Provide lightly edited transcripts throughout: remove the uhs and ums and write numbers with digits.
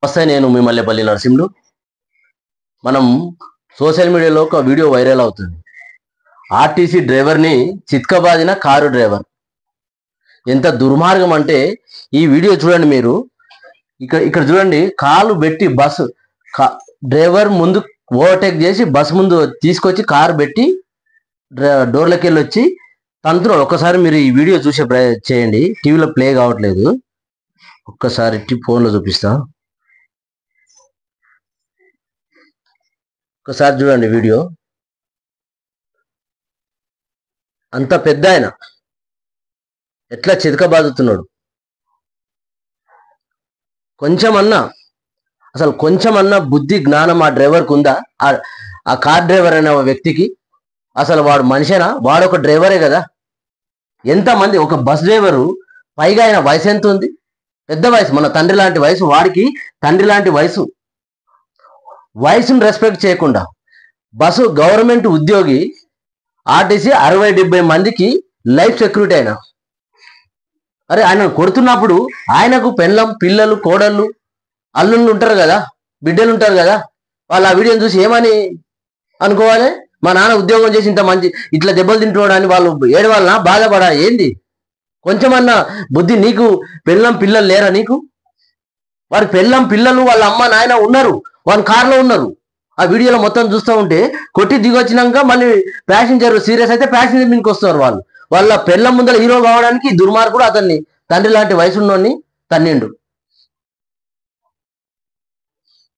నమస్తే, నేను మీ మల్లెపల్లి నరసింహుడు. మనం సోషల్ మీడియాలో ఒక వీడియో వైరల్ అవుతుంది. ఆర్టీసీ డ్రైవర్ని చిత్కబాదిన కారు డ్రైవర్. ఎంత దుర్మార్గం అంటే ఈ వీడియో చూడండి మీరు. ఇక్కడ చూడండి, కాలు పెట్టి బస్సు డ్రైవర్ ముందు ఓవర్టేక్ చేసి బస్సు ముందు తీసుకొచ్చి కారు పెట్టి డోర్లకి వెళ్ళి వచ్చి తంతున్నాడు. ఒక్కసారి మీరు ఈ వీడియో చూసే చేయండి. టీవీలో ప్లే కావట్లేదు, ఒక్కసారి ఫోన్లో చూపిస్తా. ఒకసారి చూడండి వీడియో. అంత పెద్ద ఆయన ఎట్లా చితకబాదుతున్నాడు. కొంచెమన్నా బుద్ధి జ్ఞానం ఆ డ్రైవర్కి ఉందా? ఆ కార్ డ్రైవర్ అనే వ్యక్తికి అసలు వాడు మనిషేనా? వాడు ఒక డ్రైవరే కదా. ఎంతమంది, ఒక బస్ డ్రైవరు, పైగా ఆయన వయసు ఎంత ఉంది? పెద్ద వయసు, మన తండ్రి లాంటి వయసు. వాడికి తండ్రి లాంటి వయసును రెస్పెక్ట్ చేయకుండా బస్సు గవర్నమెంట్ ఉద్యోగి ఆర్టీసీ 60-70 మందికి లైఫ్ సెక్యూరిటీ అయినా. అరే, ఆయన కొడుతున్నప్పుడు ఆయనకు పెళ్ళం, పిల్లలు, కోడళ్ళు, అల్లుళ్ళు ఉంటారు కదా, బిడ్డలు ఉంటారు కదా. వాళ్ళు ఆ వీడియోని చూసి ఏమని అనుకోవాలి? మా నాన్న ఉద్యోగం చేసి ఇంత మంచి ఇట్లా దెబ్బలు తింటున్నాడని వాళ్ళు ఏడవాలనా, బాధపడా? ఏంది? కొంచెమన్నా బుద్ధి నీకు? పెళ్ళం, పిల్లలు లేరా నీకు? వారి పెళ్ళం, పిల్లలు, వాళ్ళ అమ్మ నాయన ఉన్నారు, వాళ్ళ కార్లో ఉన్నారు. ఆ వీడియోలో మొత్తం చూస్తూ ఉంటే కొట్టి దిగొచ్చినాక మళ్ళీ ప్యాసింజర్ సీరియస్ అయితే ప్యాసింజర్ మీదకి వస్తారు. వాళ్ళ పెళ్ళం ముందర హీరో కావడానికి దుర్మార్గుడు అతన్ని తండ్రి లాంటి వయసున్నోని తన్నిండు.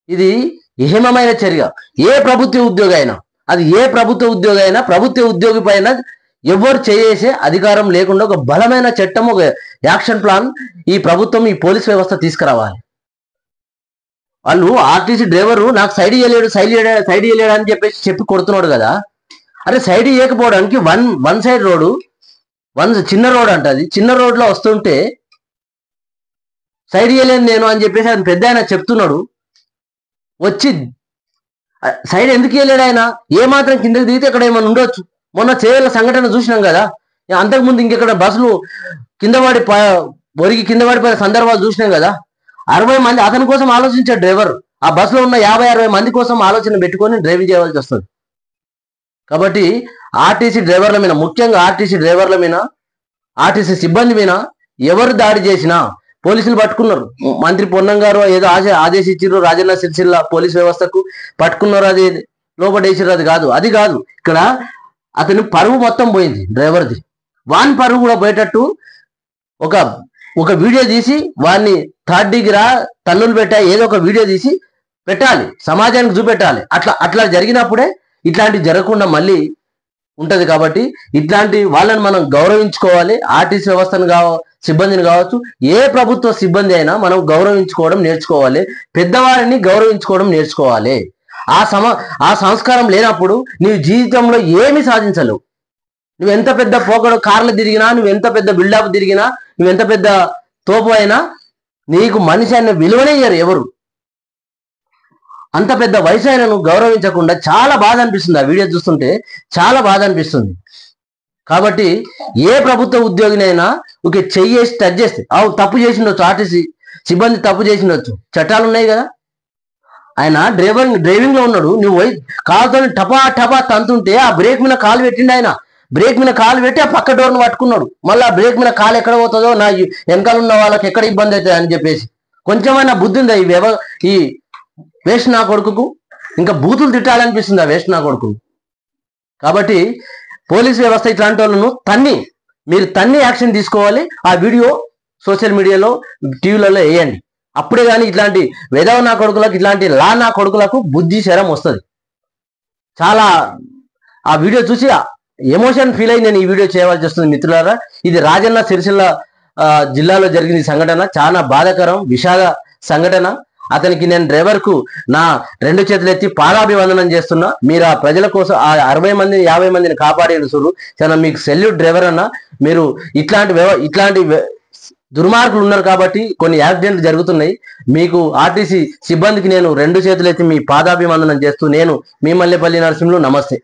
ఇది హేమమైన చర్య. ఏ ప్రభుత్వ ఉద్యోగి అయినా, అది ఏ ప్రభుత్వ ఉద్యోగి అయినా, ప్రభుత్వ ఉద్యోగి పైన ఎవరు చేసే అధికారం లేకుండా ఒక బలమైన చట్టం, ఒక యాక్షన్ ప్లాన్ ఈ ప్రభుత్వం, ఈ పోలీస్ వ్యవస్థ తీసుకురావాలి. వాళ్ళు ఆర్టీసీ డ్రైవరు నాకు సైడ్ ఇయ్యలేడు అని చెప్పి కొడుతున్నాడు కదా. అరే, సైడ్ ఇవ్వకపోవడానికి వన్ సైడ్ రోడ్డు, చిన్న రోడ్ అంట. అది చిన్న రోడ్లో వస్తుంటే సైడ్ ఇయ్యలేను నేను అని చెప్పేసి ఆయన పెద్ద ఆయన చెప్తున్నాడు. వచ్చి సైడ్ ఎందుకు ఇవ్వలేడు ఆయన? ఏమాత్రం కిందకి దిగితే ఇక్కడ ఏమైనా ఉండొచ్చు. మొన్న చేయాల సంఘటన చూసినాం కదా. అంతకుముందు ఇంకెక్కడ బస్సులు కింద పడిపోయిన సందర్భాలు చూసినాం కదా. 60 మంది అతని కోసం ఆలోచించాడు డ్రైవర్. ఆ బస్సులో ఉన్న 50-60 మంది కోసం ఆలోచన పెట్టుకొని డ్రైవింగ్ చేయవలసి వస్తుంది. కాబట్టి ఆర్టీసీ డ్రైవర్ల మీద, ముఖ్యంగా ఆర్టీసీ డ్రైవర్ల మీద, ఆర్టీసీ సిబ్బంది మీద ఎవరు దాడి చేసినా పోలీసులు పట్టుకున్నారు. మంత్రి పొన్నం గారు ఏదో ఆదేశించారు, రాజన్న సిరిసిల్ల పోలీస్ వ్యవస్థకు పట్టుకున్నారు. అది లోపడేసారు. అది కాదు. ఇక్కడ అతని పరువు మొత్తం పోయింది డ్రైవర్ది. వాని పరువు కూడా పోయేటట్టు ఒక వీడియో తీసి వాడిని థర్డ్ డిగ్రీ తన్నులు పెట్టా ఏదో ఒక వీడియో తీసి పెట్టాలి, సమాజానికి చూపెట్టాలి. అట్లా జరిగినప్పుడే ఇట్లాంటివి జరగకుండా మళ్ళీ ఉంటది. కాబట్టి ఇట్లాంటి వాళ్ళని మనం గౌరవించుకోవాలి. ఆర్టీసీ వ్యవస్థను సిబ్బందిని కావచ్చు, ఏ ప్రభుత్వ సిబ్బంది అయినా మనం గౌరవించుకోవడం నేర్చుకోవాలి. పెద్దవారిని గౌరవించుకోవడం నేర్చుకోవాలి. ఆ సంస్కారం లేనప్పుడు నీవు జీవితంలో ఏమి సాధించలేవు. నువ్వెంత పెద్ద పోకడు కార్లు తిరిగినా, నువ్వెంత పెద్ద బిల్డప్ తిరిగినా, నువ్వెంత పెద్ద తోపు అయినా నీకు మనిషి అనే విలువనే ఇయ్యరు ఎవరు. అంత పెద్ద వయసు అయినా నువ్వు గౌరవించకుండా చాలా బాధ అనిపిస్తుంది. ఆ వీడియో చూస్తుంటే చాలా బాధ అనిపిస్తుంది. కాబట్టి ఏ ప్రభుత్వ ఉద్యోగినైనా ఒక చెయ్యేసి టచ్ చేస్తే తప్పు చేసిండొచ్చు, ఆర్టీసీ సిబ్బంది తప్పు చేసిండొచ్చు, చట్టాలు ఉన్నాయి కదా. ఆయన డ్రైవింగ్ లో ఉన్నాడు, నువ్వు కాలుతో టపా తంతుంటే ఆ బ్రేక్ మీద కాలు పెట్టిండు. ఆయన బ్రేక్ మీద కాలు పెట్టి ఆ పక్క డోర్ను పట్టుకున్నాడు. మళ్ళీ ఆ బ్రేక్ మీద కాలు ఎక్కడ పోతుందో, నా వెనకాల ఉన్న వాళ్ళకి ఎక్కడ ఇబ్బంది అవుతుంది అని చెప్పేసి కొంచెమైనా బుద్ధి ఉందా ఈ వేస్ట్ నా కొడుకుకు? ఇంకా బూతులు తిట్టాలనిపిస్తుంది ఆ వేస్ట్ నా కొడుకు. కాబట్టి పోలీస్ వ్యవస్థ ఇట్లాంటి వాళ్ళను మీరు తన్ని యాక్షన్ తీసుకోవాలి. ఆ వీడియో సోషల్ మీడియాలో, టీవీలలో వేయండి. అప్పుడే కానీ ఇట్లాంటి వేదవ నా కొడుకులకు, ఇట్లాంటి నా కొడుకులకు బుద్ధి శరం వస్తుంది. చాలా ఆ వీడియో చూసి ఎమోషన్ ఫీల్ అయ్యి నేను ఈ వీడియో చేయవలసి వస్తుంది మిత్రులారా. ఇది రాజన్న సిరిసిల్ల జిల్లాలో జరిగిన సంఘటన. చాలా బాధాకరం, విషాద సంఘటన. అతనికి నేను డ్రైవర్కు నా 2 చేతులు ఎత్తి పాదాభివందనం చేస్తున్నా. మీరు ఆ ప్రజల కోసం ఆ 60 మందిని 50 మందిని కాపాడేది చూడు. చాలా మీకు సెల్యూట్ డ్రైవర్ అన్న. మీరు ఇట్లాంటి దుర్మార్గులు ఉన్నారు కాబట్టి కొన్ని యాక్సిడెంట్లు జరుగుతున్నాయి. మీకు ఆర్టీసీ సిబ్బందికి నేను 2 చేతులు ఎత్తి మీ పాదాభివందనం చేస్తూ నేను మీ మల్లెపల్లి నరసింహులు. నమస్తే.